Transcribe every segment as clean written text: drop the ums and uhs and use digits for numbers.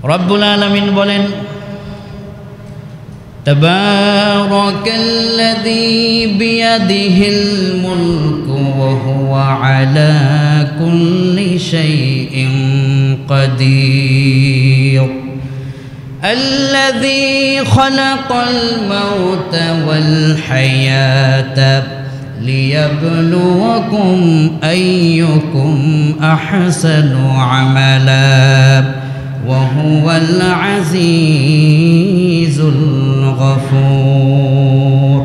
রব্বুল আলামিন বলেন, তাবারাকাল্লাযী বিয়াদিহিল মুলকু ওয়া হুয়া আলা কুল্লি শাইইন কাদির আল্লাযী খালাকাল মাউতা ওয়াল হায়াতা লিয়াবলুয়াকুম আইয়ুকুম আহসানু আমালা ওয়া হুয়াল আজিজুল গফুর।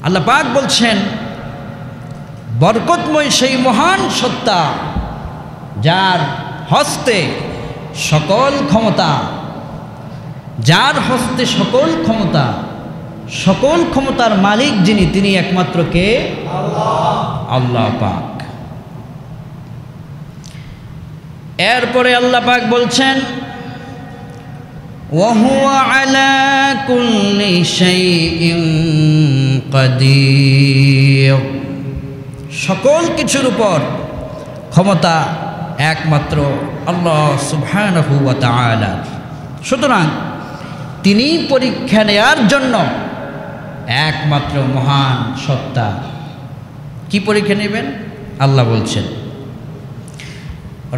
আল্লাহ পাক বলছেন, বরকতময় সেই মহান সত্তা যার হস্তে সকল ক্ষমতা, যার হস্তে সকল ক্ষমতা, সকল ক্ষমতার মালিক যিনি, তিনি একমাত্র কে? আল্লাহ পাক। এরপরে আল্লাহ পাক বলছেন, ওয়া হুয়া আলা কুল্লি শাইইন কাদির, সকল কিছুর উপর ক্ষমতা একমাত্র আল্লাহ সুবহানাহু ওয়া তাআলা। সুতরাং তিনি পরীক্ষা নেয়ার জন্য একমাত্র মহান সত্তা। কি পরীক্ষা নেবেন? আল্লাহ বলছেন।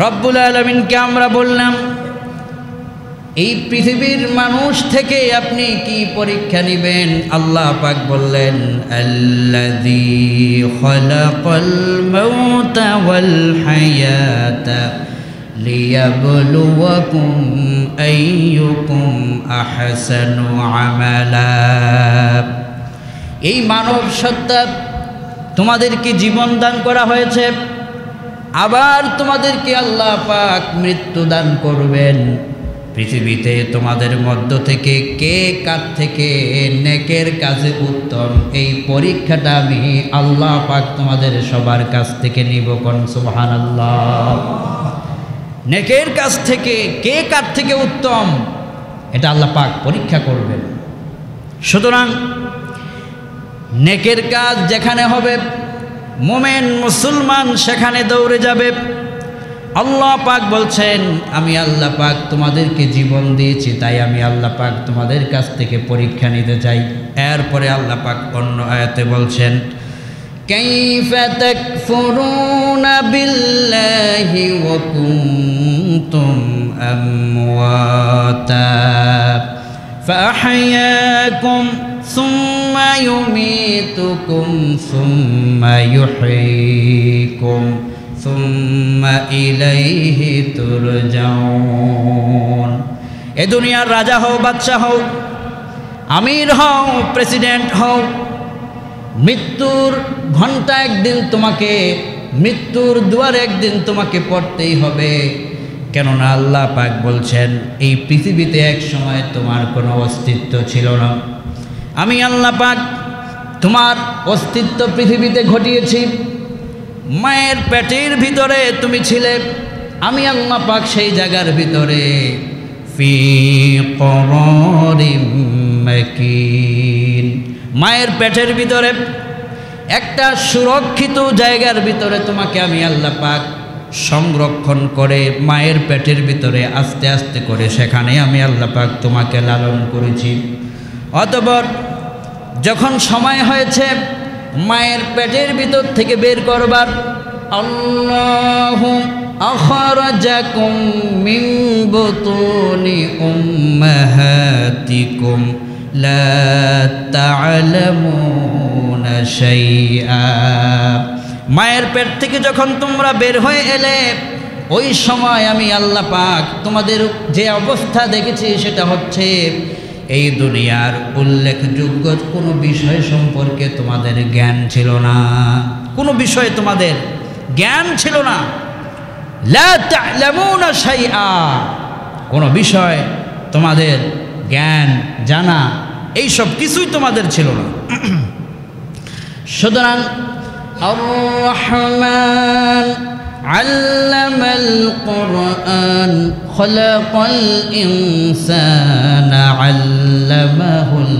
রব্বুল আলামিনকে আমরা বললাম, এই পৃথিবীর মানুষ থেকে আপনি কি পরীক্ষা নেবেন? আল্লাহ পাক বললেন, আল্লাযী খালাকাল মাউতা ওয়াল হায়াতা লিয়াবলুয়াকুম আইয়ুকুম আহসানু আমালা। এই মানব সত্তা, তোমাদেরকে জীবন দান করা হয়েছে, আবার তোমাদেরকে আল্লাহ পাক মৃত্যু দান করবেন। পৃথিবীতে তোমাদের মধ্য থেকে কে কার থেকে নেকের কাজে উত্তম, এই পরীক্ষাটা আমি আল্লাহ পাক তোমাদের সবার কাছ থেকে নিব। কোন সুবহানাল্লাহ। নেকের কাজ থেকে কে কার থেকে উত্তম, এটা আল্লাহ পাক পরীক্ষা করবেন। সুতরাং নেকের কাজ যেখানে হবে, মুমিন মুসলমান সেখানে দৌড়ে যাবে। আল্লাহ পাক বলছেন, আমি আল্লাহ পাক তোমাদেরকে জীবন দিয়েছি, তাই আমি আল্লাহ পাক তোমাদের কাছ থেকে পরীক্ষা নিতে চাই। এরপরে আল্লাহ পাক অন্য আয়াতে বলছেন, কাইফা তাকফুরুনা বিল্লাহি ওয়া কুনতুম আমওয়াতা ফাআহইয়াকুম সুম্মা ইউমীতুকুম সুম্মা ইউহয়ীকুম সুম্মা ইলাইহি তুরজাউন। এ দুনিয়ার রাজা হও, বাদশাহ হও, আমির হও, প্রেসিডেন্ট হও, মৃত্যুর ঘণ্টা একদিন তোমাকে, মৃত্যুর দুয়ার একদিন তোমাকে পড়তেই হবে। কেননা আল্লাহ পাক বলছেন, এই পৃথিবীতে এক সময় তোমার কোনো অস্তিত্ব ছিল না। আমি আল্লাহ পাক তোমার অস্তিত্ব পৃথিবীতে ঘটিয়েছি। মায়ের পেটের ভিতরে তুমি ছিলে, আমি আল্লাহ পাক সেই জায়গার ভিতরে ফি করারিম মাকিন, মায়ের পেটের ভিতরে একটা সুরক্ষিত জায়গার ভিতরে তোমাকে আমি আল্লাহ পাক সংরক্ষণ করে মায়ের পেটের ভিতরে আস্তে আস্তে করে সেখানে আমি আল্লাহ পাক তোমাকে লালন করেছি। অতঃপর যখন সময় হয়েছে মায়ের পেটের ভিতর থেকে বের করবার, আল্লাহু আখরাজাকুম মিন বুতুনি উম্মাহাতিকুম লা তা'লামুনা শাইআ, মায়ের পেট থেকে যখন তোমরা বের হয়ে এলে, ওই সময় আমি আল্লাহ পাক তোমাদের যে অবস্থা দেখেছি সেটা হচ্ছে, এই দুনিয়ার উল্লেখযোগ্য কোনো বিষয় সম্পর্কে তোমাদের জ্ঞান ছিল না, কোনো বিষয়ে তোমাদের জ্ঞান ছিল না। লা তা'লামুনা শাইআ, কোনো বিষয় তোমাদের জ্ঞান জানা এইসব কিছুই তোমাদের ছিল না। সুতরাং আর-রহমান আল্লামাল কুরআন খালাকাল ইনসানা আল্লামাহুল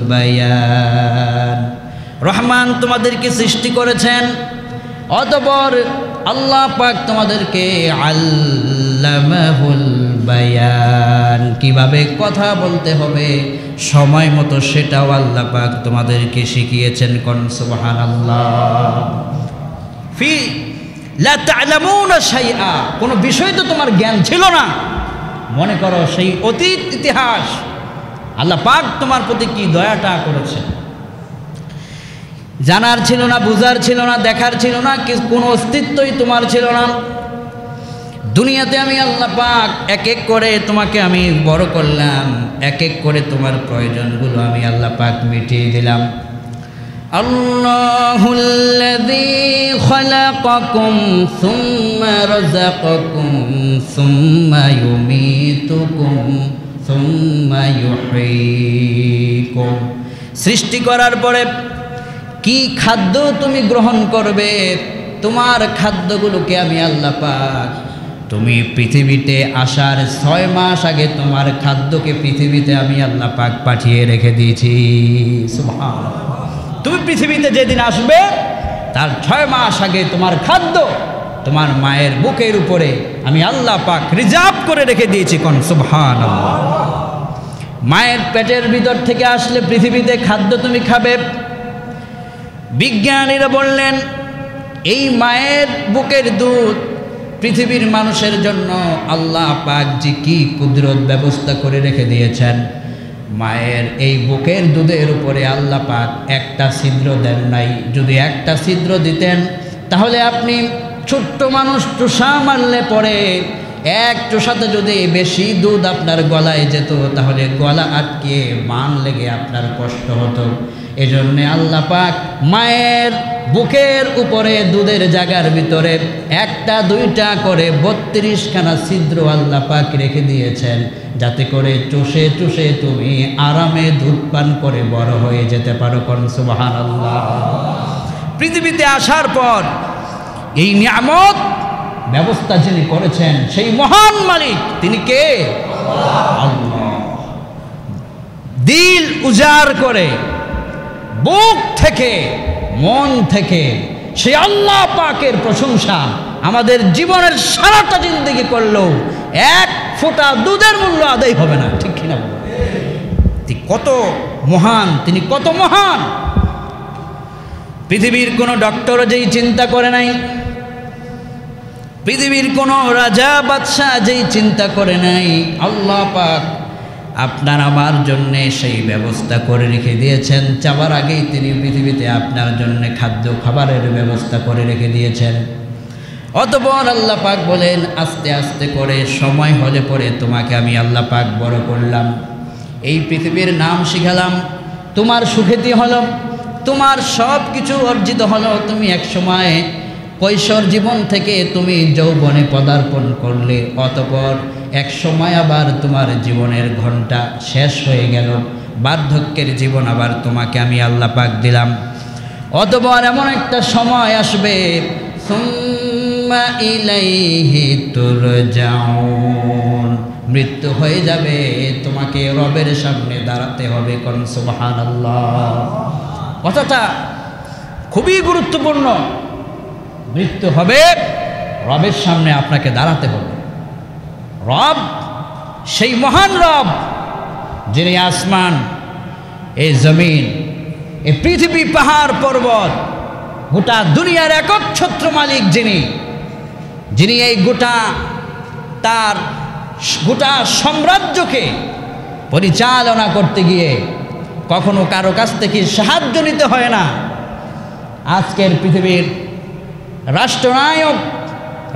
বায়ান, রহমান তোমাদেরকে সৃষ্টি করেছেন, অতঃপর আল্লাহ পাক তোমাদেরকে আল্লামাহুল বায়ান, কিভাবে কথা বলতে হবে সময় মতো সেটাও আল্লাহ পাক তোমাদেরকে শিখিয়েছেন। কোন সুবহানাল্লাহ। ফি লা তা'লামুনা শাইআ, কোনো বিষয় তো তোমার জ্ঞান ছিল না। মনে করো সেই অতীত ইতিহাস, আল্লাহ পাক তোমার প্রতি কি দয়াটা করেছে। জানার ছিল না, বুঝার ছিল না, দেখার ছিল না, কোনো অস্তিত্বই তোমার ছিল না। দুনিয়াতে আমি আল্লাহ পাক এক এক করে তোমাকে আমি বড় করলাম, এক এক করে তোমার প্রয়োজনগুলো আমি আল্লাহ পাক মিটিয়ে দিলাম। আল্লাহুল্লাযী খালাকাকুম সুম্মা রাযাকাকুম সুম্মা ইউমীতুকুম সুম্মা ইউহয়ীকুম। সৃষ্টি করার পরে কি খাদ্য তুমি গ্রহণ করবে, তোমার খাদ্যগুলোকে আমি আল্লাহ পাক তুমি পৃথিবীতে আসার 6 মাস আগে তোমার খাদ্যকে পৃথিবীতে আমি আল্লাহ পাক পাঠিয়ে রেখে দিয়েছি। সুবহানাল্লাহ। তুমি পৃথিবীতে যেদিন আসবে তার 6 মাস আগে তোমার খাদ্য তোমার মায়ের বুকের উপরে আমি আল্লাহ পাক রিজার্ভ করে রেখে দিয়েছি। কোন সুবহানাল্লাহ। মায়ের পেটের ভিতর থেকে আসলে পৃথিবীতে খাদ্য তুমি খাবে। বিজ্ঞানীরা বললেন এই মায়ের বুকের দুধ পৃথিবীর মানুষের জন্য আল্লাহ পাক যে কি কুদরত ব্যবস্থা করে রেখে দিয়েছেন। মায়ের এই বুকের দুধের উপরে আল্লাহ পাক একটা ছিদ্র দেন নাই। যদি একটা ছিদ্র দিতেন তাহলে আপনি ছোট্ট মানুষ চুষা মারলে পরে এক চুষাতে যদি বেশি দুধ আপনার গলায় যেত তাহলে গলা আটকে মান লেগে আপনার কষ্ট হতো। এজন্যে আল্লাহ পাক মায়ের বুকের উপরে দুধের জায়গার ভিতরে 1টা 2টা করে 32খানা ছিদ্র আল্লাহ পাক রেখে দিয়েছেন, যাতে করে চুষে চুষে তুমি আরামে দুধ পান করে বড় হয়ে যেতে পারো। কোন সুবহানাল্লাহ। পৃথিবীতে আসার পর এই নিয়ামত ব্যবস্থা যিনি করেছেন সেই মহান মালিক তিনি কে? আল্লাহ। দিল উজাড় করে বুক থেকে মন থেকে সেই আল্লাহ পাকের প্রশংসা আমাদের জীবনের সারাটা জিন্দেগি করলেও 1 ফোঁটা দুধের মূল্য আদায় হবে না। ঠিক কিনা বলুন? তিনি কত মহান, তিনি কত মহান। পৃথিবীর কোনো ডক্টর যেই চিন্তা করে নাই, পৃথিবীর কোনো রাজা বাদশাহ যেই চিন্তা করে নাই, আল্লাহ পাক আপনার আমার জন্যে সেই ব্যবস্থা করে রেখে দিয়েছেন। চাবার আগেই তিনি পৃথিবীতে আপনার জন্য খাদ্য খাবারের ব্যবস্থা করে রেখে দিয়েছেন। অতঃপর আল্লাহ পাক বলেন আস্তে আস্তে করে সময় হলে পরে তোমাকে আমি আল্লাহ পাক বড় করলাম, এই পৃথিবীর নাম শিখালাম, তোমার সুখ্যাতি হলো, তোমার সব কিছু অর্জিত হলো। তুমি এক সময় কৈশোর জীবন থেকে তুমি যৌবনে পদার্পণ করলে, অতঃপর এক সময় আবার তোমার জীবনের ঘন্টা শেষ হয়ে গেল, বার্ধক্যের জীবন আবার তোমাকে আমি আল্লাহ পাক দিলাম। অতঃপর এমন একটা সময় আসবে সুম্মা ইলাইহি তুরজাউন, মৃত্যু হয়ে যাবে, তোমাকে রবের সামনে দাঁড়াতে হবে। কোন সুবহানাল্লাহ। কথাটা খুবই গুরুত্বপূর্ণ। মৃত্যু হবে, রবের সামনে আপনাকে দাঁড়াতে হবে। রব সেই মহান রব যিনি আসমান, এই জমিন, এই পৃথিবী, পাহাড় পর্বত, গোটা দুনিয়ার একচ্ছত্র মালিক, যিনি এই তার গোটা সাম্রাজ্যকে পরিচালনা করতে গিয়ে কখনো কারো কাছ থেকে সাহায্য নিতে হয় না। আজকের পৃথিবীর রাষ্ট্রনায়ক,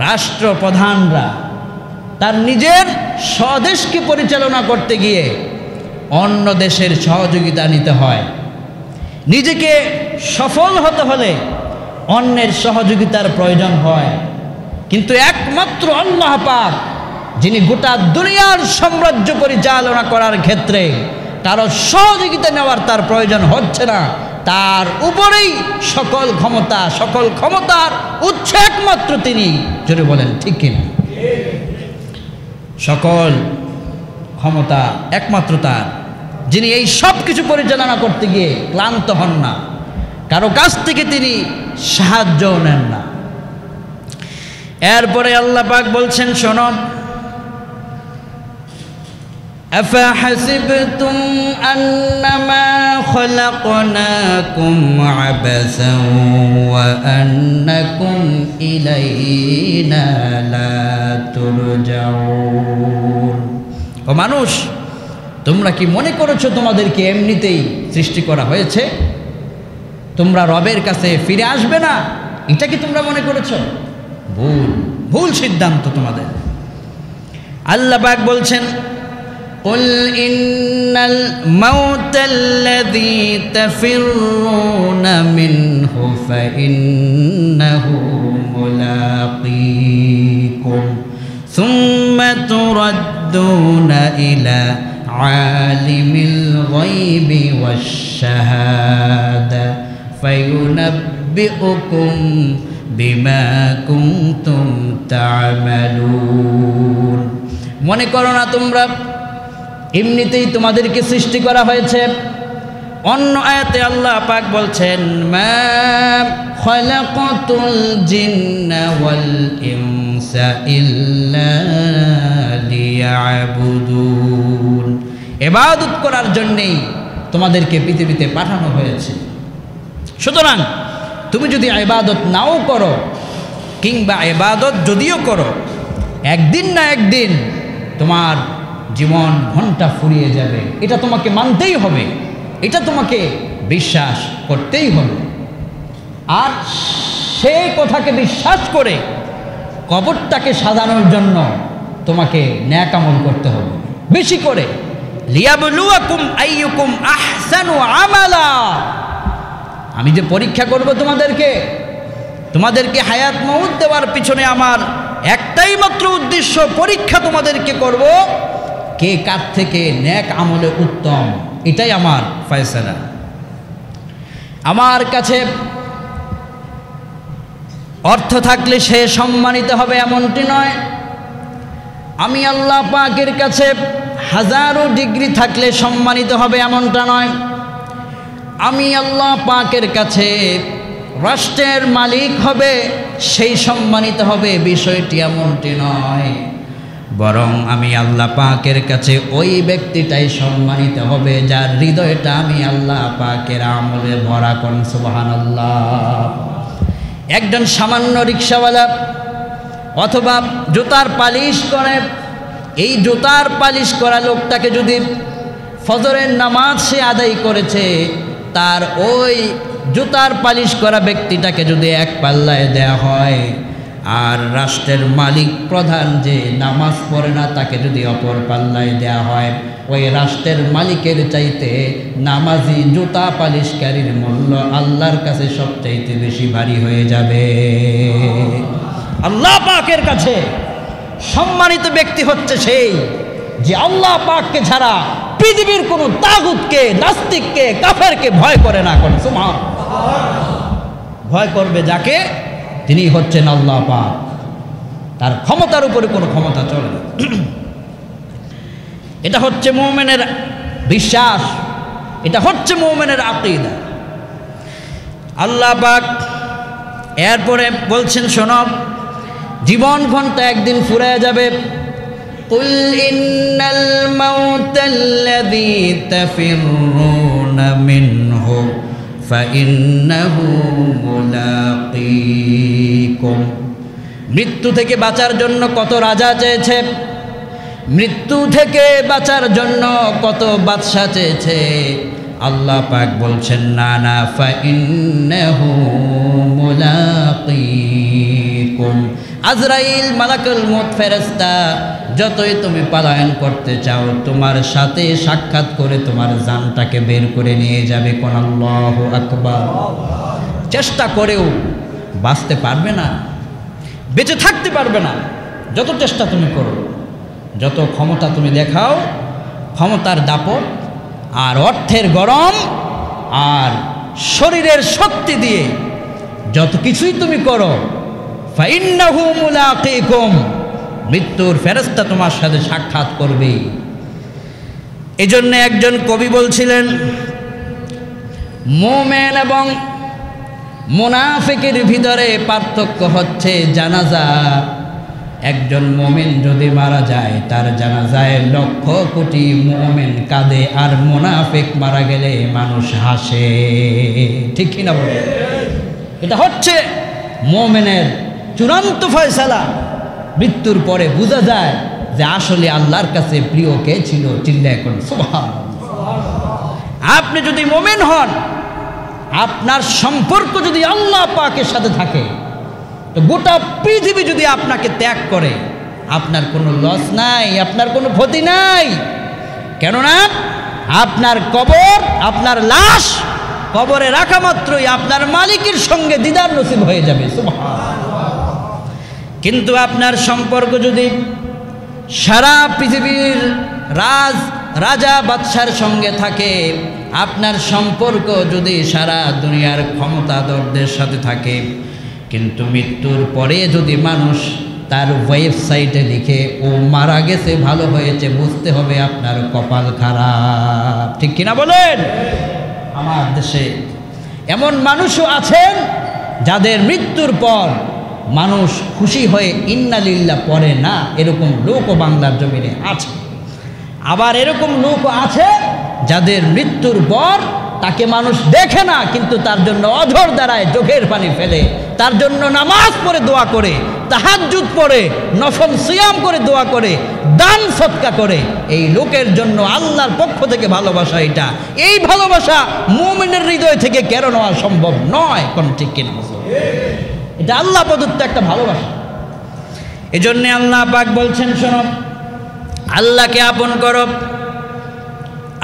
রাষ্ট্রপ্রধানরা তার নিজের স্বদেশকে পরিচালনা করতে গিয়ে অন্য দেশের সহযোগিতা নিতে হয়। নিজেকে সফল হতে হলে অন্যের সহযোগিতার প্রয়োজন হয়। কিন্তু একমাত্র আল্লাহ পাক, যিনি গোটা দুনিয়ার সাম্রাজ্য পরিচালনা করার ক্ষেত্রে কারো সহযোগিতা নেওয়ার তার প্রয়োজন হচ্ছে না, তার উপরেই সকল ক্ষমতা, সকল ক্ষমতার উৎস একমাত্র তিনি। জোরে বলেন ঠিক কিনা? সকল ক্ষমতা একমাত্র তার, যিনি এই সব কিছু পরিচালনা করতে গিয়ে ক্লান্ত হন না, কারো কাছ থেকে তিনি সাহায্য নেন না। এরপরে আল্লাহ পাক বলছেন, শোনো أفحسبتم أنما خلقناكم عبثا وأنكم إلينا لا ترجعون ও মানুষ, তোমরা কি মনে করেছো তোমাদেরকে এমনিতেই সৃষ্টি করা হয়েছে, তোমরা রবের কাছে ফিরে আসবে না? এটা কি তোমরা মনে করেছো? ভুল সিদ্ধান্ত তোমাদের। আল্লাহ পাক বলছেন, قل إن الموت الذي تفرون منه فإنه ملاقيكم ثم تردون إلى عالم الغيب والشهادة فينبئكم بما كنتم تعملون। মনে করো না তোমরা এমনিতেই তোমাদেরকে সৃষ্টি করা হয়েছে। অন্য আয়াতে আল্লাহ পাক বলছেন, মা খালাকাতুল জিন্না ওয়াল ইনসা ইল্লা লিয়াবুদুন। ইবাদত করার জন্যই তোমাদেরকে পৃথিবীতে পাঠানো হয়েছে। সুতরাং তুমি যদি ইবাদত নাও করো কিংবা ইবাদত যদিও করো, একদিন না একদিন তোমার জীবন ঘন্টা ফুরিয়ে যাবে। এটা তোমাকে মানতেই হবে, এটা তোমাকে বিশ্বাস করতেই হবে। আর সেই কথাকে বিশ্বাস করে কবরটাকে সাজানোর জন্য তোমাকে নেক আমল করতে হবে বেশি করে। লিয়াবলুয়াকুম আইয়ুকুম আহসানু আমালা। আমি যে পরীক্ষা করব তোমাদেরকে হায়াত মউত দেওয়ার পিছনে আমার একটাই মাত্র উদ্দেশ্য, পরীক্ষা তোমাদেরকে করব কে কার থেকে নেক আমলে উত্তম। এটাই আমার ফয়সালা। আমার কাছে অর্থ থাকলে সে সম্মানিত হবে এমনটি নয়। আমি আল্লাহ পাকের কাছে হাজারো ডিগ্রি থাকলে সম্মানিত হবে এমনটা নয়। আমি আল্লাহ পাকের কাছে রাষ্ট্রের মালিক হবে সেই সম্মানিত হবে, বিষয়টি এমনটি নয়। বরং আমি আল্লাহ পাকের কাছে ওই ব্যক্তিটাই সম্মানিত হবে যার হৃদয়টা আমি আল্লাহ পাকের আমলে ভরা। কোন সুবহানাল্লাহ। একজন সামান্য রিক্সাওয়ালা অথবা জুতার পালিশ করে, এই জুতার পালিশ করা লোকটাকে যদি ফজরের নামাজ সে আদায় করেছে, তার ওই জুতার পালিশ করা ব্যক্তিটাকে যদি এক পাল্লায় দেয়া হয়, আর রাষ্ট্রের মালিক প্রধান যে নামাজ পড়ে না তাকে যদি অপর পাল্লায় দেয়া হয়, ওই রাষ্ট্রের মালিকের চাইতে নামাজি জুতা পালিশকারীর মূল্য আল্লাহর কাছে সবচাইতে বেশি ভারী হয়ে যাবে। আল্লাহ পাকের কাছে সম্মানিত ব্যক্তি হচ্ছে সেই যে আল্লাহ পাককে ছাড়া পৃথিবীর কোনো তাগুতকে, নাস্তিককে, কাফেরকে ভয় করে না। কোন সুবহানাল্লাহ। ভয় করবে যাকে, তিনি হচ্ছেন আল্লাহ পাক। তার ক্ষমতার উপরে কোনো ক্ষমতা চলে না। এটা হচ্ছে মুমিনের বিশ্বাস, এটা হচ্ছে মুমিনের আকীদা। আল্লাহ পাক এরপরে বলছেন, শোনো, জীবন ঘন্টা একদিন ফুরিয়ে যাবে। কুল ইন্নাল মাউতাল্লাযী তাফিরুনা মিনহু ফাইন্নাহু মুলাকীকুম। মৃত্যু থেকে বাঁচার জন্য কত রাজা চেয়েছে, মৃত্যু থেকে বাঁচার জন্য কত বাদশা চেয়েছে। আল্লাহ পাক বলছেন, না না, ফাইন্নাহু মুলাকীকুম। আজরাইল মালাকুল মউত ফেরেশতা যতই তুমি পলায়ন করতে চাও, তোমার সাথে সাক্ষাৎ করে তোমার জানটাকে বের করে নিয়ে যাবে। কোন আল্লাহু আকবার। চেষ্টা করেও বাঁচতে পারবে না, বেঁচে থাকতে পারবে না। যত চেষ্টা তুমি করো, যত ক্ষমতা তুমি দেখাও, ক্ষমতার দাপট আর অর্থের গরম আর শরীরের শক্তি দিয়ে যত কিছুই তুমি করো, ফাইন্নাহু মুলাকীকুম, মৃত্যুর ফেরেশতা তোমার সাথে সাক্ষাৎ করবে। এজন্য একজন কবি বলছিলেন, মুমিন এবং মুনাফিকের ভিতরে পার্থক্য হচ্ছে জানাজা একজন মুমিন যদি মারা যায় তার জানাজায় লক্ষ কোটি মুমিন কাঁদে, আর মুনাফিক মারা গেলে মানুষ হাসে। ঠিক কিনা বলে? এটা হচ্ছে মুমিনের চূড়ান্ত ফয়সালা। মৃত্যুর পরে বোঝা যায় যে আসলে আল্লাহর কাছে প্রিয় কে ছিল। চিল্লায় কোন সুবহানাল্লাহ। আপনি যদি মুমিন হন, আপনার সম্পর্ক যদি আল্লাহ পাকের সাথে থাকে, তো গোটা পৃথিবী যদি আপনাকে ত্যাগ করে আপনার কোনো লস নাই, আপনার কোনো ক্ষতি নাই। কেননা আপনার কবর, আপনার লাশ কবরে রাখা মাত্রই আপনার মালিকের সঙ্গে দিদার নসিব হয়ে যাবে। সুবহানাল্লাহ। কিন্তু আপনার সম্পর্ক যদি সারা পৃথিবীর রাজা বাদশার সঙ্গে থাকে, আপনার সম্পর্ক যদি সারা দুনিয়ার ক্ষমতাধরদের সাথে থাকে, কিন্তু মৃত্যুর পরে যদি মানুষ তার ওয়েবসাইটে লিখে ও মারা গেছে ভালো হয়েছে, বুঝতে হবে আপনার কপাল খারাপ। ঠিক কিনা বলেন? আমার দেশে এমন মানুষও আছেন যাদের মৃত্যুর পর মানুষ খুশি হয়ে ইন্না লিল্লাহ পড়ে না, এরকম লোকও বাংলার জমিনে আছে। আবার এরকম লোকও আছে যাদের মৃত্যুর পর তাকে মানুষ দেখে না, কিন্তু তার জন্য অঝর দ্বারায় চোখের পানি ফেলে, তার জন্য নামাজ পড়ে দোয়া করে, তাহাজ্জুদ পড়ে, নফল সিয়াম করে দোয়া করে, দান সদকা করে। এই লোকের জন্য আল্লাহর পক্ষ থেকে ভালোবাসা এটা। এই ভালোবাসা মুমিনের হৃদয় থেকে কেড়ে নেওয়া সম্ভব নয়। কোন ঠিক কিনা? এটা আল্লাহ প্রদত্ত একটা ভালোবাসা। এজন্য আল্লাহ পাক বলছেন, শোনো, আল্লাহকে আপন করো।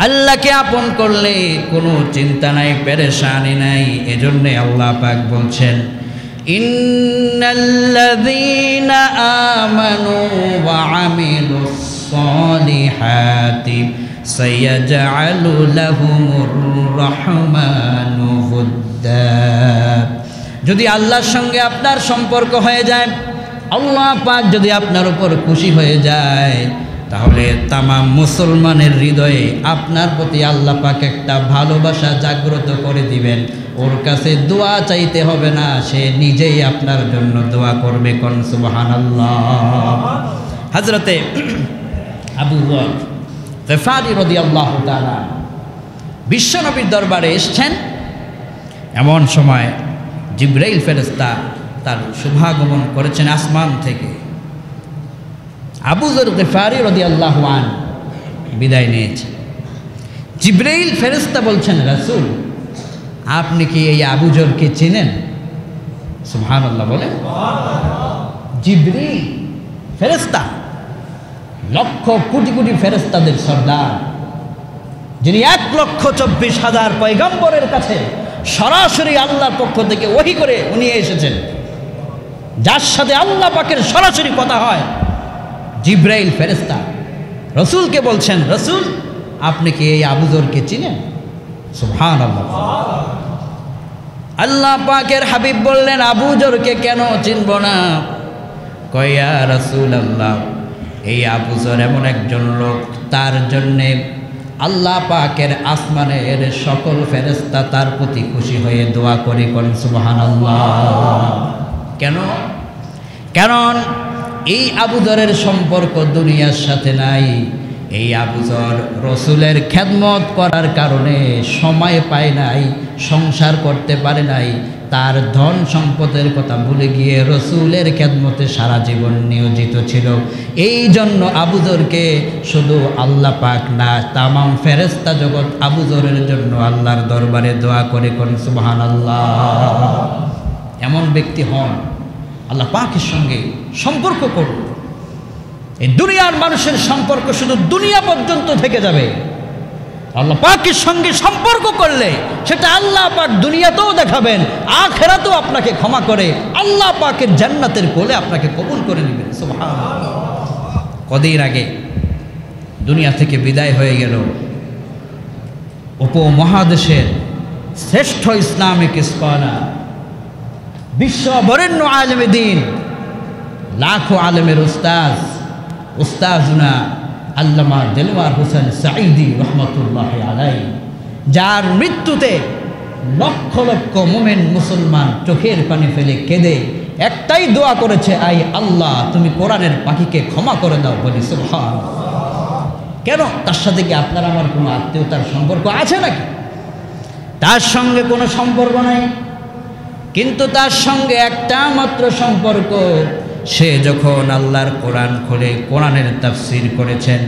আল্লাহকে আপন করলে কোনো চিন্তা নাই, পেরেশানি নাই। এজন্যে আল্লাহ পাক বলছেন, ইন্নাল্লাযীনা আমানু ওয়া আমিলুস সালিহাতি সায়াজআলু লাহুমুর রাহমানু ওয়ুদ্দা। যদি আল্লাহর সঙ্গে আপনার সম্পর্ক হয়ে যায়, আল্লাহ পাক যদি আপনার উপর খুশি হয়ে যায়, তাহলে তামাম মুসলমানের হৃদয়ে আপনার প্রতি আল্লাহ পাক একটা ভালোবাসা জাগ্রত করে দিবেন। ওর কাছে দোয়া চাইতে হবে না, সে নিজেই আপনার জন্য দোয়া করবে। কোন সুবহানাল্লাহ। হযরতে আবু যর গফারি রাদিয়াল্লাহু তাআলা বিশ্বনবীর দরবারে এসেছেন। এমন সময় জিবরাইল ফেরেশতা তার শুভাগমন করেছেন আসমান থেকে। আবু যর গফারি রাদিয়াল্লাহু আনহু বিদায় নিয়েছেন। জিবরাইল ফেরেশতা বলছেন, রাসূল, আপনি কি এই আবু যরকে চেনেন? সুবহানাল্লাহ বলেন। জিবরাইল ফেরেশতা, লক্ষ কোটি কোটি ফেরেশতাদের সর্দার, যিনি 1,24,000 পয়গম্বরের কাছে সরাসরি আল্লাহর পক্ষ থেকে ওহী করে উনি এসেছেন, যার সাথে আল্লাহ পাকের সরাসরি কথা হয়। জিবরাইল ফেরেশতা রসুলকে বলছেন, রসুল, আপনি কি এই আবু যরকে চিনেন? সুবহানাল্লাহ। আল্লাহ পাকের হাবিব বললেন, আবু যরকে কেন চিনব না? কয়া রাসূলুল্লাহ, এই আবু যর এমন একজন লোক, তার জন্যে আল্লাহ পাকের আসমানের সকল ফেরেশতা তার প্রতি খুশি হয়ে দোয়া করে। কোন সুবহানাল্লাহ। কেন? কারণ এই আবু যরের সম্পর্ক দুনিয়ার সাথে নাই। এই আবু যর রসুলের খেদমত করার কারণে সময় পায় নাই, সংসার করতে পারে নাই, তার ধন সম্পদের কথা ভুলে গিয়ে রসুলের খেদমতে সারা জীবন নিয়োজিত ছিল। এই জন্য আবু যরকে শুধু আল্লাহ পাক না, তামাম ফেরেশতা জগৎ আবু যরের জন্য আল্লাহর দরবারে দোয়া করে। কোন সুবহানাল্লাহ। এমন ব্যক্তি হন, আল্লাহ পাকের সঙ্গে সম্পর্ক করুন। এই দুনিয়ার মানুষের সম্পর্ক শুধু দুনিয়া পর্যন্ত থেকে যাবে। আল্লাহ পাকের সঙ্গে সম্পর্ক করলে সেটা আল্লাহ পাক দুনিয়াতেও দেখাবেন, আখিরাতেও আপনাকে ক্ষমা করে আল্লাহ পাকের জান্নাতের কোলে আপনাকে কবুল করে নেবেন। সুবহানাল্লাহ। কদিন আগে দুনিয়া থেকে বিদায় হয়ে গেল উপমহাদেশের শ্রেষ্ঠ ইসলামিক স্কলার, বিশ্ব বরেণ্য আলেমে দ্বীন, লাখো আলেমের উস্তাজুনা আল্লামা দেলওয়ার হোসেন সাঈদী রহমতুল্লাহ আলাইহি, যার মৃত্যুতে লক্ষ লক্ষ মুমিন মুসলমান চোখের পানি ফেলে কেঁদে একটাই দোয়া করেছে, আই আল্লাহ তুমি কোরআনের পাখিকে ক্ষমা করে দাও। বলি সুবহানাল্লাহ। কেন? তার সাথে কি আপনার আমার কোনো আত্মীয়তার সম্পর্ক আছে নাকি? তার সঙ্গে কোনো সম্পর্ক নাই, কিন্তু তার সঙ্গে একটা মাত্র সম্পর্ক, সে যখন আল্লাহর কোরআন খুলে কোরআনের তাফসীর করেছেন,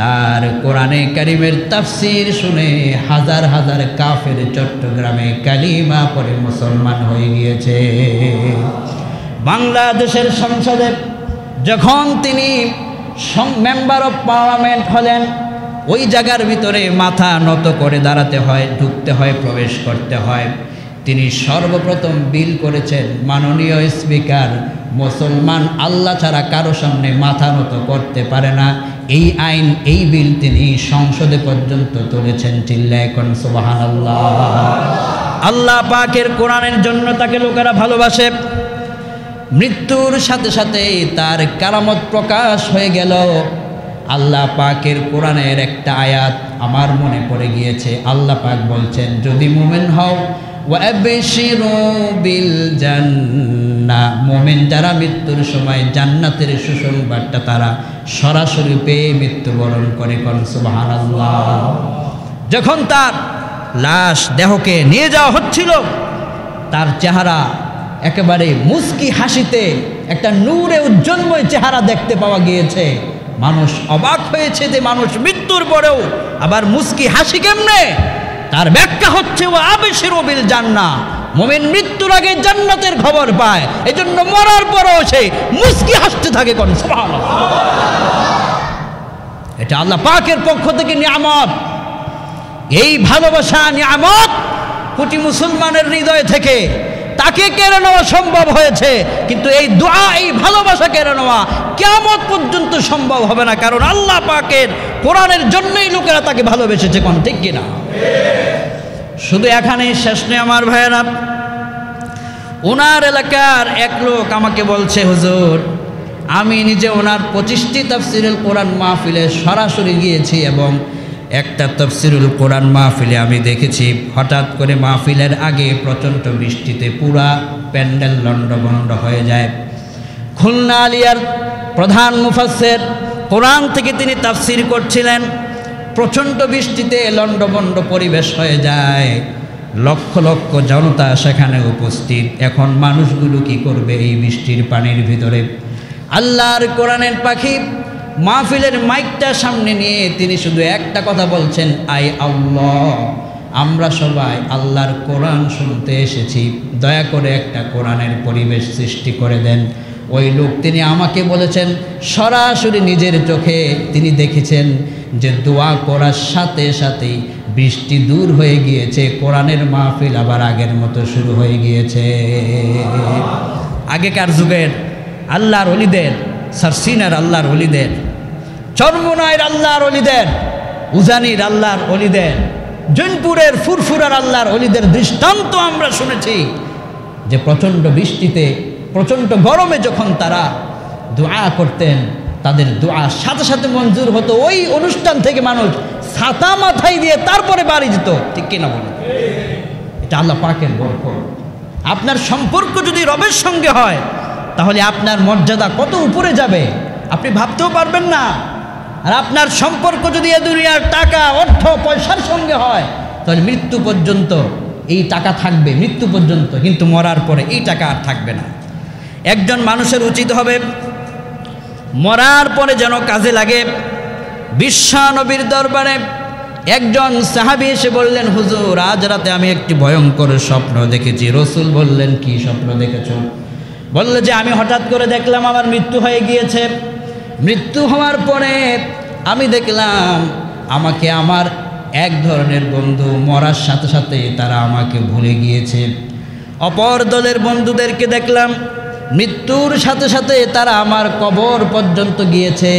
তার কোরআনে কারিমের তাফসীর শুনে হাজার হাজার কাফের চট্টগ্রামে কালিমা পড়ে মুসলমান হয়ে গিয়েছে। বাংলাদেশের সংসদে যখন তিনি মেম্বার অফ পার্লামেন্ট হলেন, ওই জায়গার ভিতরে মাথা নত করে দাঁড়াতে হয়, ঢুকতে হয়, প্রবেশ করতে হয়। তিনি সর্বপ্রথম বিল করেছেন, মাননীয় স্পিকার, মুসলমান আল্লাহ ছাড়া কারো সামনে মাথা নত করতে পারে না। এই আইন, এই বিল তিনি সংসদে পর্যন্ত তুলেছেন। চিল্লায়ে কোন সুবহানাল্লাহ। আল্লাহ পাকের কোরআনের জন্য তাকে লোকেরা ভালোবাসে। মৃত্যুর সাথে সাথে তার কারামত প্রকাশ হয়ে গেল। আল্লাহ পাকের কোরআনের একটা আয়াত আমার মনে পড়ে গিয়েছে। আল্লাহ পাক বলছেন, যদি মুমিন হও ওয়াবশিরু বিল জান্নাহ, মুমিন যারা মৃত্যুর সময় জান্নাতের সুসংবাদটা তারা সরাসরি পেয়ে মৃত্যুবরণ করে। কোন সুবহানাল্লাহ। যখন তার লাশ দেহকে নিয়ে যাওয়া হচ্ছিল, তার চেহারা একেবারে মুস্কি হাসিতে একটা নূরে উজ্জ্বলময় চেহারা দেখতে পাওয়া গিয়েছে। মানুষ অবাক হয়েছে যে মানুষ মৃত্যুর পরেও আবার মুস্কি হাসি কেমনে? তার ব্যাখ্যা হচ্ছে ও আবশিরু বিল জান্নাহ, মুমিন মৃত্যুর আগে জান্নাতের খবর পায়, এজন্য মরার পরেও সে মুস্কি হাসতে থাকে। কোন সুবহানাল্লাহ। এটা আল্লাহ পাকের পক্ষ থেকে নিয়ামত। এই ভালোবাসা নিয়ামত কোটি মুসলমানের হৃদয় থেকে তাকে কেড়ে নেওয়া সম্ভব হয়েছে, কিন্তু এই দোয়া, এই ভালোবাসা কেড়ে নেওয়া কিয়ামত পর্যন্ত সম্ভব হবে না। কারণ আল্লাহ পাকের কোরআনের জন্যই লোকেরা তাকে ভালোবেসেছে। কোন ঠিক কিনা? শুধু এখানেই শেষ নেই আমার ভাইয়েরা। ওনার এলাকার এক লোক আমাকে বলছে, হুজুর, আমি নিজে ওনার 25টি তাফসিরুল কোরআন মাহফিলে সরাসরি গিয়েছি এবং একটা তাফসিরুল কোরআন মাহফিলে আমি দেখেছি হঠাৎ করে মাহফিলের আগে প্রচণ্ড বৃষ্টিতে পুরা প্যান্ডেল লণ্ডভণ্ড হয়ে যায়। খুলনা আলিয়ার প্রধান মুফাসসির, কোরআন থেকে তিনি তাফসির করছিলেন, প্রচণ্ড বৃষ্টিতে লণ্ডভণ্ড পরিবেশ হয়ে যায়, লক্ষ লক্ষ জনতা সেখানে উপস্থিত। এখন মানুষগুলো কি করবে এই বৃষ্টির পানির ভিতরে? আল্লাহর কোরআনের পাখি মাহফিলের মাইকটা সামনে নিয়ে তিনি শুধু একটা কথা বলছেন, আই আল্লাহ, আমরা সবাই আল্লাহর কোরআন শুনতে এসেছি, দয়া করে একটা কোরআনের পরিবেশ সৃষ্টি করে দেন। ওই লোক তিনি আমাকে বলেছেন, সরাসরি নিজের চোখে তিনি দেখেছেন যে দোয়া করার সাথে সাথেই বৃষ্টি দূর হয়ে গিয়েছে, কোরআনের মাহফিল আবার আগের মতো শুরু হয়ে গিয়েছে। আগেকার যুগের আল্লাহর ওলিদের, সারসিনার আল্লাহর ওলিদের, চরমনায়ের আল্লাহর ওলিদের, উজানির আল্লাহর ওলিদের, জৈনপুরের ফুরফুরার আল্লাহর ওলিদের দৃষ্টান্ত আমরা শুনেছি যে প্রচণ্ড বৃষ্টিতে, প্রচণ্ড গরমে যখন তারা দোয়া করতেন, তাদের দোয়া সাথে সাথে মঞ্জুর হতো। ওই অনুষ্ঠান থেকে মানুষ ছাতা মাথায় দিয়ে তারপরে বাড়ি যেত। ঠিক কিনা বলেন? এটা আল্লাহ পাকের বরকত। আপনার সম্পর্ক যদি রবের সঙ্গে হয় তাহলে আপনার মর্যাদা কত উপরে যাবে আপনি ভাবতেও পারবেন না। আর আপনার সম্পর্ক যদি এ দুনিয়ার টাকা, অর্থ, পয়সার সঙ্গে হয় তাহলে মৃত্যু পর্যন্ত এই টাকা থাকবে, মৃত্যু পর্যন্ত, কিন্তু মরার পরে এই টাকা আর থাকবে না। একজন মানুষের উচিত হবে মরার পরে যেন কাজে লাগে। বিশ্বনবীর দরবারে একজন সাহাবী এসে বললেন, হুজুর, আজ রাতে আমি একটি ভয়ঙ্কর স্বপ্ন দেখেছি। রসুল বললেন, কি স্বপ্ন দেখেছো? বলল যে আমি হঠাৎ করে দেখলাম আমার মৃত্যু হয়ে গিয়েছে। মৃত্যু হওয়ার পরে আমি দেখলাম আমাকে আমার এক ধরনের বন্ধু মরার সাথে সাথে তারা আমাকে ভুলে গিয়েছে। অপর দলের বন্ধুদেরকে দেখলাম মৃত্যুর সাথে সাথে তারা আমার কবর পর্যন্ত গিয়েছে।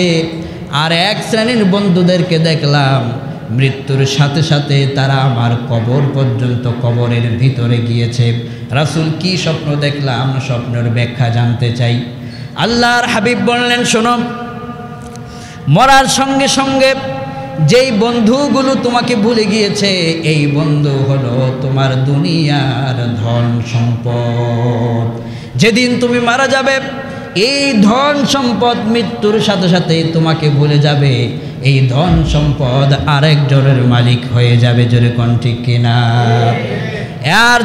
আর এক শ্রেণীর বন্ধুদেরকে দেখলাম মৃত্যুর সাথে সাথে তারা আমার কবর পর্যন্ত, কবরের ভিতরে গিয়েছে। রাসূল, কি স্বপ্ন দেখলাম? স্বপ্নের ব্যাখ্যা জানতে চাই। আল্লাহর হাবিব বললেন, শোনো, মরার সঙ্গে সঙ্গে যেই বন্ধুগুলো তোমাকে ভুলে গিয়েছে, এই বন্ধু হলো তোমার দুনিয়ার ধন সম্পদ। যেদিন তুমি মারা যাবে এই ধন সম্পদ মৃত্যুর সাথে সাথে তোমাকে ভুলে যাবে, এই ধন সম্পদ আরেকজনের মালিক হয়ে যাবে। জোরে কোন ঠিক কিনা? আর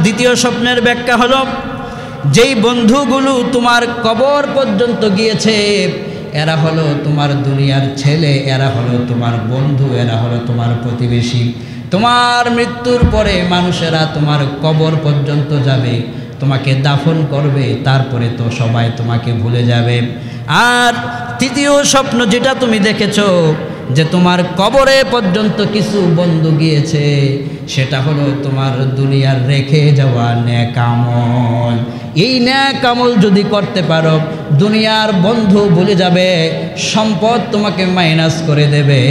দ্বিতীয় স্বপ্নের ব্যাখ্যা হলো, যেই বন্ধুগুলো তোমার কবর পর্যন্ত গিয়েছে এরা হলো তোমার দুনিয়ার ছেলে, এরা হলো তোমার বন্ধু, এরা হলো তোমার প্রতিবেশী। তোমার মৃত্যুর পরে মানুষেরা তোমার কবর পর্যন্ত যাবে, তোমাকে দাফন করবে, তারপরে তো সবাই তোমাকে ভুলে যাবে। আর তৃতীয় স্বপ্ন যেটা তুমি দেখেছো যে তোমার কবরে পর্যন্ত কিছু বন্ধু গিয়েছে, সেটা হলো তোমার দুনিয়ার রেখে যাওয়া নেক আমল। এই নেক আমল যদি করতে পারো, দুনিয়ার বন্ধু ভুলে যাবে, সম্পদ তোমাকে মাইনাস করে দেবে,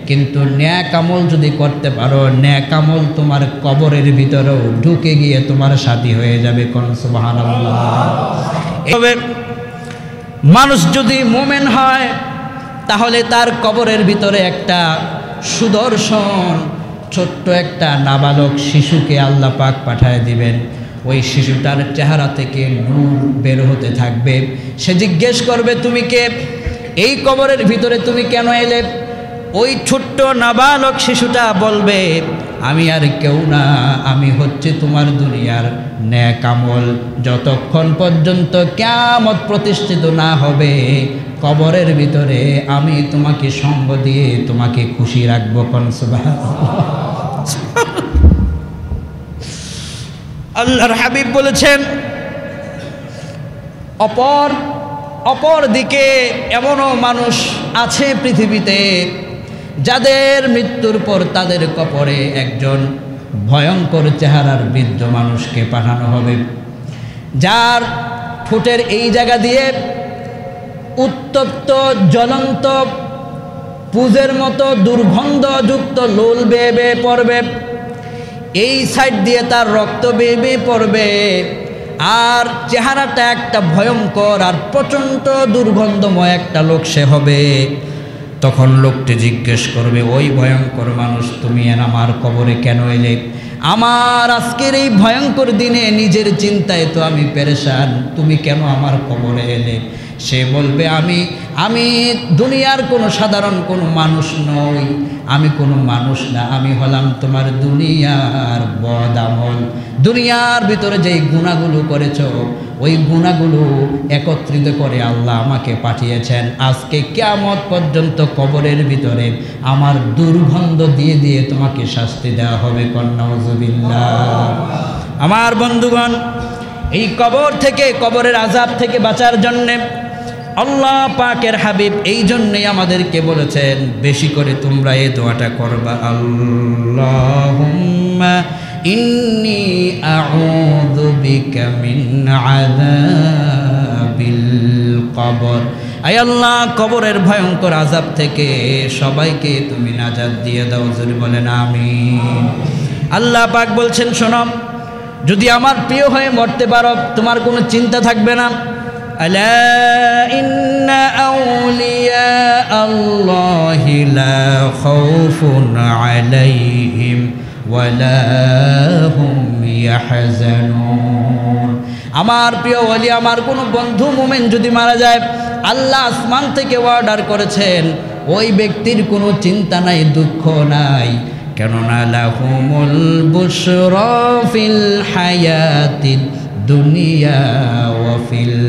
কিন্তু নেক আমল যদি করতে পারো, নেক আমল তোমার কবরের ভিতরেও ঢুকে গিয়ে তোমার সাথী হয়ে যাবে। কোন সুবহানাল্লাহ। এভাবে মানুষ যদি মুমিন হয় তাহলে তার কবরের ভিতরে একটা সুদর্শন ছোট্ট একটা নাবালক শিশুকে আল্লাহ পাক পাঠায় দিবেন। ওই শিশুটার চেহারা থেকে নূর বের হতে থাকবে। সে জিজ্ঞেস করবে, তুমি কে? এই কবরের ভিতরে তুমি কেন এলে? ওই ছোট্ট নাবালক শিশুটা বলবে, আমি আর কেউ না, আমি হচ্ছে তোমার দুনিয়ার নেক আমল। যতক্ষণ পর্যন্ত কিয়ামত প্রতিষ্ঠিত না হবে কবরের ভিতরে আমি তোমাকে সঙ্গ দিয়ে তোমাকে খুশি রাখবো। কোন সুবহানাল্লাহ। আল্লাহর হাবিব বলেছেন, অপর দিকে এমনও মানুষ আছে পৃথিবীতে যাদের মৃত্যুর পর তাদের কবরে একজন ভয়ঙ্কর চেহারার বৃদ্ধ মানুষকে পাঠানো হবে, যার ঠোঁটের এই জায়গা দিয়ে উত্তপ্ত জ্বলন্ত পুজের মতো দুর্গন্ধযুক্ত লোল বেয়ে বেয়ে পড়বে, এই সাইড দিয়ে তার রক্ত বেয়ে বেয়ে পড়বে, আর চেহারাটা একটা ভয়ঙ্কর আর প্রচণ্ড দুর্গন্ধময় একটা লোক সে হবে। তখন লোকটি জিজ্ঞেস করবে, ওই ভয়ঙ্কর মানুষ, তুমি আমার কবরে কেন এলে? আমার আজকের এই ভয়ঙ্কর দিনে নিজের চিন্তায় তো আমি পেরেশান, তুমি কেন আমার কবরে এলে? সে বলবে, আমি দুনিয়ার কোনো সাধারণ কোনো মানুষ নই, আমি কোনো মানুষ না, আমি হলাম তোমার দুনিয়ার বদ আমল। দুনিয়ার ভিতরে যেই গুণাগুলো করেছ ওই গুণাগুলো একত্রিত করে আল্লাহ আমাকে পাঠিয়েছেন। আজকে কিয়ামত পর্যন্ত কবরের ভিতরে আমার দুর্গন্ধ দিয়ে দিয়ে তোমাকে শাস্তি দেওয়া হবে। নাউযুবিল্লাহ। আমার বন্ধুগণ, এই কবর থেকে, কবরের আযাব থেকে বাঁচার জন্যে আল্লাহ পাকের হাবিব এই জন্যই আমাদেরকে বলেছেন বেশি করে তোমরা এই দোয়াটা করবা, আল্লাহুম্মা ইন্নী আউযু বিকা মিন আযাবিল কবর। আয় আল্লাহ, কবরের ভয়ঙ্কর আযাব থেকে সবাইকে তুমি নাজাত দিয়ে দাও। জোরে বলেন আমিন। আল্লাহ পাক বলছেন, শোনো, যদি আমার প্রিয় হয়ে মরতে পারো তোমার কোনো চিন্তা থাকবে না। আলা ইন্না আউলিয়া আল্লাহি লা খাউফুন আলাইহিম ওয়ালা হুম ইয়াহজানুন। আমার প্রিয় ওলি, আমার কোনো বন্ধু মুমিন যদি মারা যায়, আল্লাহ আসমান থেকে অর্ডার করেছেন ওই ব্যক্তির কোনো চিন্তা নাই, দুঃখ নাই। কেননা লাহুমুল বুশরা ফিল হায়াতিদ দুনিয়া ওয়া ফিল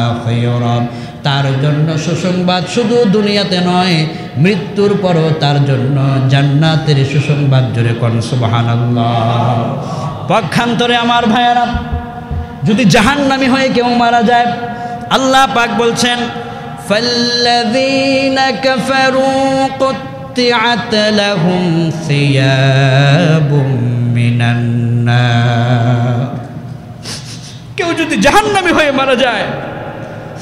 আখিরাহ। তার জন্য সুসংবাদ শুধু দুনিয়াতে নয়, মৃত্যুর পরও তার জন্য জান্নাতের সুসংবাদ। জোরে কোন সুবহানাল্লাহ। পক্ষান্তরে আমার ভাইয়ারা, যদি জাহান্নামী হয়ে কেউ মারা যায়, আল্লাহ পাক বলছেন, ফাল্লাযীনা কাফারু কুত্তিআত লাহুম সিয়াবুম মিনান নার। কেউ যদি জাহান্নামী হয়ে মারা যায়,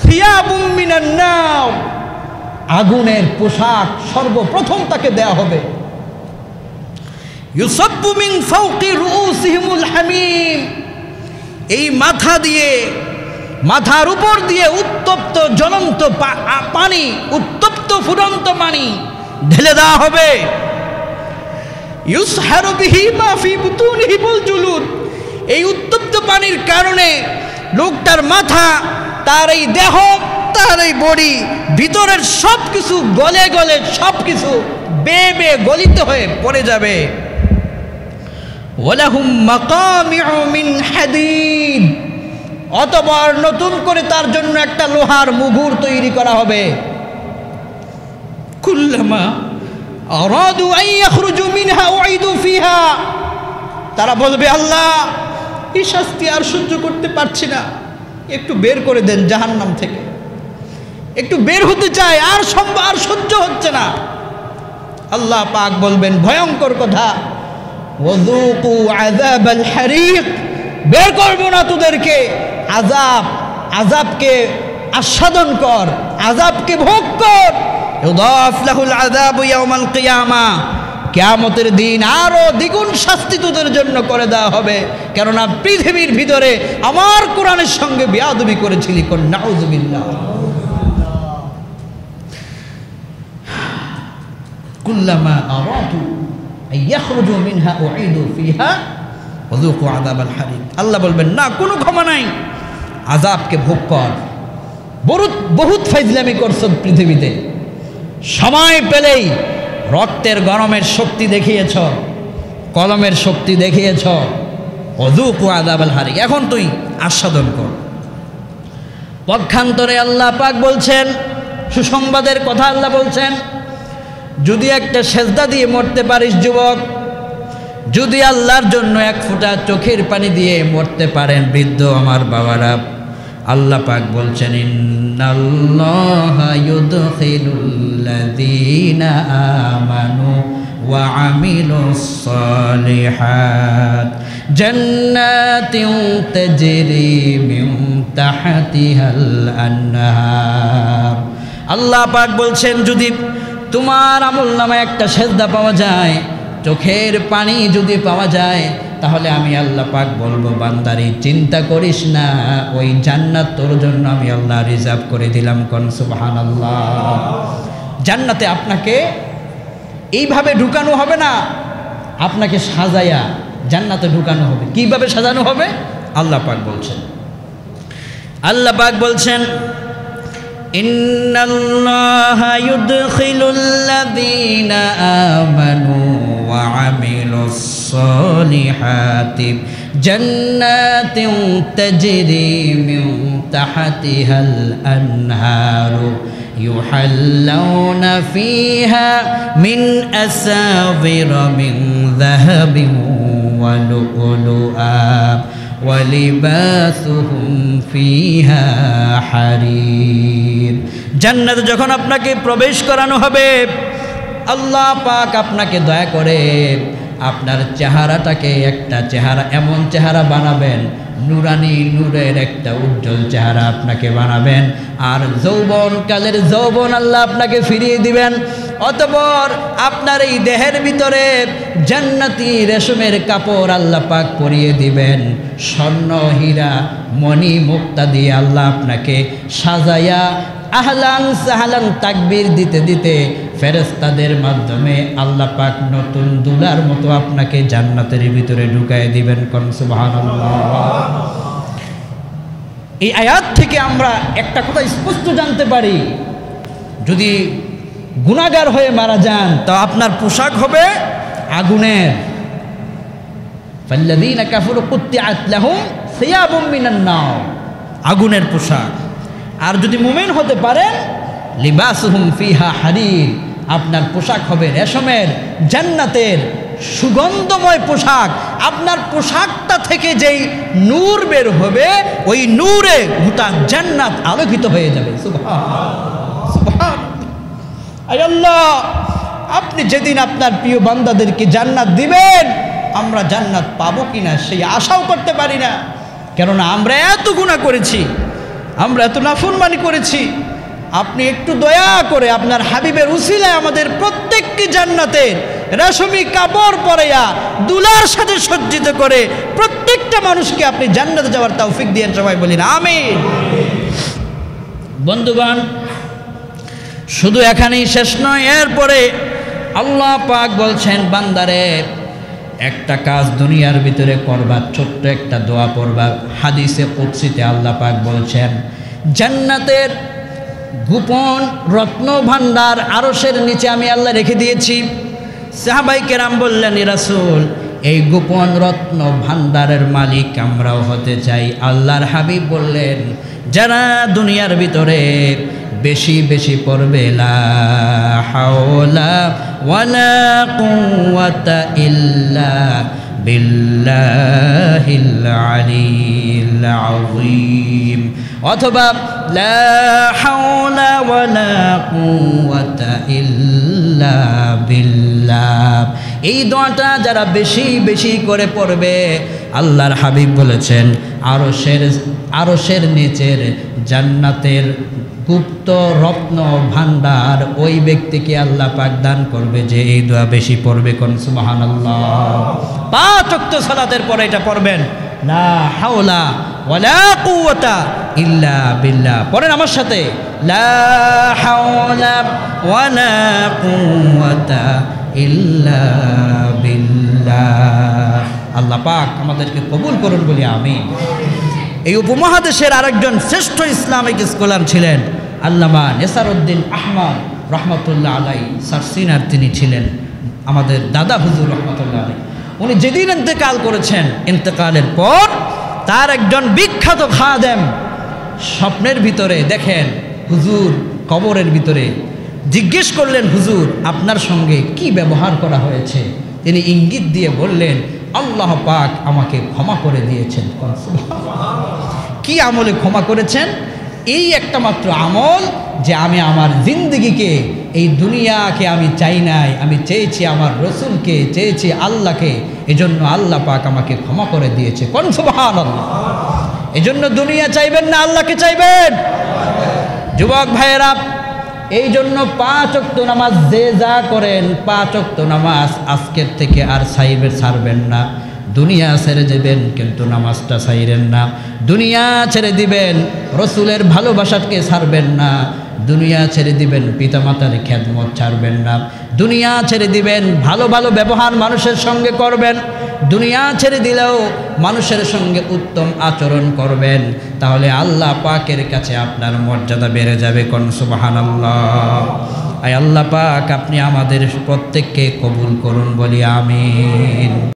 সিয়াবুম মিনান নার, আগুনের পোশাক সর্বপ্রথম তাকে দেয়া হবে। ইউসাব্বু মিন ফাওকি রুউসিহিমুল হামিম, এই মাথা দিয়ে, মাথার উপর দিয়ে উত্তপ্ত জ্বলন্ত পানি, উত্তপ্ত ফুটন্ত পানি ঢেলে দেওয়া হবে। ইউসহারু বিহি মা ফি বুতুনিহিমুল জুলুদ, এই উত্তপ্ত পানির কারণে লোকটার মাথা, তার এই দেহ, তার এই বডি, ভিতরের সব কিছু গলে গলে সব কিছু বেয়ে বেয়ে গলিত হয়ে পড়ে যাবে। ওয়ালাহুম মাকামিউ মিন হাদিদ, অতঃপর নতুন করে তার জন্য একটা লোহার মুগুর তৈরি করা হবে। কুল্লামা আরাদু আন ইয়াখরুজু মিনহা উইদু ফিহা, তারা বলবে আল্লাহ এই শাস্তি আর সহ্য করতে পারছি না, একটু বের করে দেন জাহান্নাম থেকে, একটু বের হতে চায়, আর সহ্য হচ্ছে না। আল্লাহ পাক বলবেন ভয়ঙ্কর কথা, ওয়াযুকু আযাবাল হারিক, বের করবো না তোদেরকে, আযাবকে আস্বাদন কর, আযাবকে ভোগ কর। ইউদাফ লাহুল আযাবু ইয়াওমাল কিয়ামা, কিয়ামতের দিন আরো দ্বিগুণ শাস্তি তোদের জন্য করে দেওয়া হবে, কেননা পৃথিবীর ভিতরে আমার কোরআনের সঙ্গে বেয়াদবি করেছিলি। কোন নাউযুবিল্লাহ। কুল্লামা আরাদু আন ইয়াখরুজু মিনহা উইদু ফিহা ওয়াযুকু আযাবাল হারিক, আল্লাহ বলবেন না, কোনো ক্ষমা নাই, আযাবকে ভোগ কর। বহুত ফাইজলামি করছো পৃথিবীতে, সময় পেলেই রক্তের গরমের শক্তি দেখিয়েছ, কলমের শক্তি দেখিয়েছ, ওযুকু আযাবাল হারিক, এখন তুই আস্বাদন কর। পক্ষান্তরে আল্লাহ পাক বলছেন, সুসংবাদের কথা আল্লাহ বলছেন, যদি একটা সেজদা দিয়ে মরতে পারিস যুবক, যদি আল্লাহর জন্য এক ফোঁটা চোখের পানি দিয়ে মরতে পারেন বৃদ্ধ আমার বাবারা, আল্লাহ পাক বলছেন ইন্নাল্লাহা ইউদখিলুল্লাযীনা আমানু ওয়া আমিলুস সালিহাত জান্নাতিন তাজরি মিন তাহতিহাল আনহার। আল্লাহ পাক বলছেন যদি তোমার আমলনামায় একটা সেজদা পাওয়া যায়, চোখের পানি যদি পাওয়া যায়, তাহলে আমি আল্লাহ পাক বলবো বান্দারি চিন্তা করিস না, ওই জান্নাত তোর জন্য আমি আল্লাহ রিজার্ভ করে দিলাম। কোন সুবহানাল্লাহ। জান্নাতে আপনাকে এইভাবে ঢুকানো হবে না, আপনাকে সাজায়া জান্নাতে ঢুকানো হবে। কিভাবে সাজানো হবে আল্লাহ পাক বলছেন, আল্লাহ পাক বলছেন ইন্নাল্লাহা ইউদখিলুল্লাযীনা আমানু ওয়া আমিলুস সালিহাতি জান্নাতিন তাজরি মিন তাহতিহাল আনহারু ইউহাল্লাউনা ফিহা মিন আসাবিরা মিন যাহাবিন ওয়া লু'লুআ ওয়ালিবাসুহুম ফিহা হারির। জান্নাতে যখন আপনাকে প্রবেশ করানো হবে, আল্লাহ পাক আপনাকে দয়া করে আপনার চেহারাটাকে একটা চেহারা, এমন চেহারা বানাবেন, নুরানি নূরের একটা উজ্জ্বল চেহারা আপনাকে বানাবেন, আর যৌবনকালের যৌবন আল্লাহ আপনাকে ফিরিয়ে দিবেন। অতঃপর আপনার এই দেহের ভিতরে জান্নাতি রেশমের কাপড় আল্লাহ পাক পরিয়ে দিবেন, স্বর্ণ হীরা মণি মুক্তা দিয়ে আল্লাহ আপনাকে সাজায়া আহলান সাহলান তাকবীর দিতে দিতে ফেরেশতাদের মাধ্যমে আল্লাহ পাক নতুন দুলার মতো আপনাকে জান্নাতের ভিতরে ঢুকায় দিবেন। কোন সুবহানাল্লাহ। এই আয়াত থেকে আমরা একটা কথা স্পষ্ট জানতে পারি, যদি গুনাহগার হয়ে মারা যান তো আপনার পোশাক হবে আগুনের। ফাল্লাযীনা কাফারু কুত্তিআত লাহুম সিয়াবুম মিনান নার, আগুনের পোশাক। আর যদি মুমিন হতে পারেন লিবাসুহুম ফিহা হারির, আপনার পোশাক হবে রেশমের জান্নাতের সুগন্ধময় পোশাক। আপনার পোশাকটা থেকে যেই নূর বের হবে, ওই নূরে গোটা জান্নাত আলোকিত হয়ে যাবে। সুবহানাল্লাহ, সুবহানাল্লাহ। আয় আল্লাহ, আপনি যেদিন আপনার প্রিয় বান্দাদেরকে জান্নাত দিবেন, আমরা জান্নাত পাবো কিনা সেই আশাও করতে পারি না, কেননা আমরা এত গুনাহ করেছি, আমরা এত নাফরমানি করেছি। আপনি একটু দয়া করে আপনার হাবিবের উসিলায় আমাদের প্রত্যেককে জান্নাতের রেশমি কাপড় পরাইয়া দুলার সাথে সজ্জিত করে প্রত্যেকটা মানুষকে আপনি জান্নাতে যাওয়ার তৌফিক দিয়েন। সবাই বলেন আমিন। বন্ধুগণ, শুধু এখানেই শেষ নয়, এরপরে আল্লাহ পাক বলছেন বান্দারে একটা কাজ দুনিয়ার ভিতরে করবা, ছোট্ট একটা দোয়া পড়বা। হাদিসে কুদসিতে আল্লাহ পাক বলছেন, জান্নাতের গোপন রত্ন ভাণ্ডার আরশের নিচে আমি আল্লাহ রেখে দিয়েছি। সাহাবাই কেরাম বললেন, ইয়া রাসূল, এই গোপন রত্ন ভাণ্ডারের মালিক আমরাও হতে চাই। আল্লাহর হাবিব বললেন, যারা দুনিয়ার ভিতরে বেশি বেশি পড়বে লা হাওলা ওয়ালা কুওয়াতা ইল্লা বিল্লাহিল আলিয়্যিল আযীম, অথবা লা হাওলা ওয়ালা কুওয়াতা ইল্লা বিল্লাহ, এই দোয়াটা যারা বেশি বেশি করে পড়বে, আল্লাহর হাবিব বলেছেন আরশের নিচের জান্নাতের গুপ্ত রত্ন ভান্ডার ওই ব্যক্তিকে আল্লাহ পাক দান করবে যে এই দোয়া বেশি পড়বে। কোন সুবহানাল্লাহ। 5 ওয়াক্ত সালাতের পরে এটা পড়বেন, লা হাওলা ওয়ালা কুওয়াতা ইল্লা বিল্লাহ। পড়েন আমার সাথে, লা হাওলা ওয়ালা কুওয়াতা ইল্লা বিল্লাহ। আল্লাহ পাক আমাদেরকে কবুল করুন বলি আমিন। এই উপমহাদেশের আরেকজন শ্রেষ্ঠ ইসলামিক স্কলার ছিলেন আল্লামা নেসারউদ্দিন আহমদ রহমতুল্লাহ আলাই সারসিনার। তিনি ছিলেন আমাদের দাদা হুজুর রহমতুল্লাহ আলাই। উনি যেদিন ইন্তেকাল করেছেন, ইন্তেকালের পর তার একজন বিখ্যাত খাদেম স্বপ্নের ভিতরে দেখেন হুজুর কবরের ভিতরে। জিজ্ঞেস করলেন, হুজুর আপনার সঙ্গে কি ব্যবহার করা হয়েছে? তিনি ইঙ্গিত দিয়ে বললেন, আল্লাহ পাক আমাকে ক্ষমা করে দিয়েছেন। কি আমলে ক্ষমা করেছেন? এই একটা মাত্র আমল যে আমি আমার জিন্দগিকে, এই দুনিয়াকে আমি চাই নাই, আমি চেয়েছি আমার রসুলকে, চেয়েছি আল্লাহকে, এজন্য আল্লাহ পাক আমাকে ক্ষমা করে দিয়েছে। কোন সুবহানাল্লাহ। এজন্য দুনিয়া চাইবেন না, আল্লাহকে চাইবেন। যুবক ভাইয়েরা, এই জন্য 5 ওয়াক্ত নামাজ যে যা করেন, 5 ওয়াক্ত নামাজ আজকের থেকে আর ছাড়বেন না। দুনিয়া ছেড়ে দেবেন কিন্তু নামাজটা ছাইরেন না। দুনিয়া ছেড়ে দিবেন, রসুলের ভালোবাসাকে ছাড়বেন না। দুনিয়া ছেড়ে দিবেন, পিতামাতার খেদমত ছাড়বেন না। দুনিয়া ছেড়ে দিবেন, ভালো ভালো ব্যবহার মানুষের সঙ্গে করবেন। দুনিয়া ছেড়ে দিলেও মানুষের সঙ্গে উত্তম আচরণ করবেন, তাহলে আল্লাহ পাকের কাছে আপনার মর্যাদা বেড়ে যাবে। কোন সুবহানাল্লাহ। আয় আল্লাহ পাক আপনি আমাদের প্রত্যেককে কবুল করুন বলি আমিন।